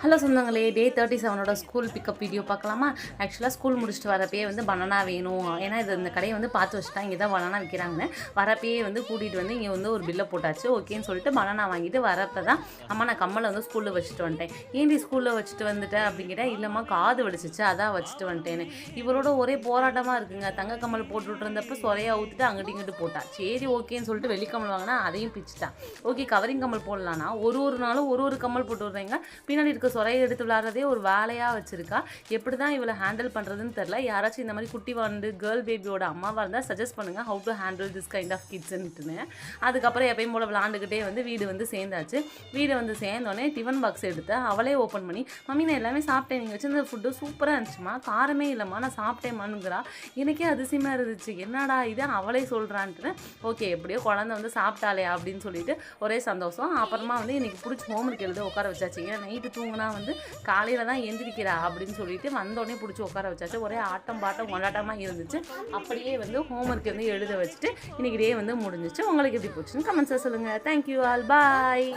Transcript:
Hello சொந்தங்களே, டே 37ஓட school pickup video பார்க்கலாமா? ஆக்சுவலாக ஸ்கூல் முடிச்சுட்டு வரப்பே வந்து பனானா வேணும், ஏன்னா இது இந்த கடையை வந்து பார்த்து வச்சுட்டா இங்கே தான் பனானா விற்கிறாங்கன்னு. வரப்பே வந்து கூட்டிகிட்டு வந்து இங்கே வந்து ஒரு பில்லை போட்டாச்சு. ஓகேன்னு சொல்லிட்டு பனானா வாங்கிட்டு வரப்போ தான், அம்மா நான் கம்மலை வந்து ஸ்கூலில் வச்சுட்டு வந்துட்டேன். ஏன்டி ஸ்கூலில் வச்சுட்டு வந்துட்டேன் அப்படிங்கிட்ட, இல்லைம்மா காது வலிச்சிச்சு அதான் வச்சுட்டு வந்துட்டேன்னு. இவரோட ஒரே போராட்டமாக இருக்குங்க. தங்க கம்மல் போட்டுட்டு இருந்தப்போ சொலையை ஊற்றிட்டு அங்கிட்டு இங்கிட்டு போட்டா. சரி ஓகேன்னு சொல்லிட்டு வெள்ளிக்கம்மல் வாங்கினா அதையும் பிச்சுட்டான். ஓகே கவரிங் கம்மல் போடலான்னா ஒரு நாளும் ஒரு கம்மல் போட்டு விட்றீங்க. பின்னாடி இருக்க சொரையை எடுத்து விளையாடுறதே ஒரு வேலையாக வச்சுருக்கா. எப்படி தான் இவளை ஹேண்டில் பண்ணுறதுன்னு தெரில. யாராச்சும் இந்த மாதிரி குட்டி வந்து கேர்ள் பேபியோட அம்மாவாக இருந்தால் சஜஸ்ட் பண்ணுங்கள், how to handle this kind of கிட்ஸ்ன்ட்டுன்னு. அதுக்கப்புறம் எப்பயும் போல் விளாண்டுக்கிட்டே வந்து வீடு வந்து சேர்ந்தாச்சு. வீடு வந்து சேர்ந்தோடனே டிஃபன் பாக்ஸ் எடுத்து அவளே ஓப்பன் பண்ணி, மம்மி நான் எல்லாமே சாப்பிட்டேன், நீங்கள் வச்சுருந்த ஃபுட்டு சூப்பராக இருந்துச்சுமா, காரமே இல்லைம்மா நான் சாப்பிட்டேம்மானுங்கிறா. எனக்கே அதிசயமாக இருந்துச்சு, என்னடா இது அவளே சொல்கிறான்ட்டு. ஓகே எப்படியோ குழந்தை வந்து சாப்பிட்டாலே அப்படின்னு சொல்லிட்டு ஒரே சந்தோஷம். அப்புறமா வந்து எனக்கு பிடிச்ச ஹோம்ஒர்க் எழுத உட்கார வச்சாச்சு. ஏன்னா நைட்டு தூங்கினா வந்து காலையில் தான் எந்திரிக்கிறா அப்படின்னு சொல்லிட்டு வந்தோடனே பிடிச்சி உட்கார வச்சாச்சு. ஒரே ஆட்டம் பாட்டம் கொண்டாட்டமாக இருந்துச்சு. அப்படியே வந்து ஹோம்ஒர்க் வந்து எழுத வச்சுட்டு இன்றைக்கி டே வந்து முடிஞ்சிச்சு. உங்களுக்கு எப்படி போச்சுன்னு கமெண்ட்ஸை சொல்லுங்கள். தேங்க்யூ ஆல், பாய்.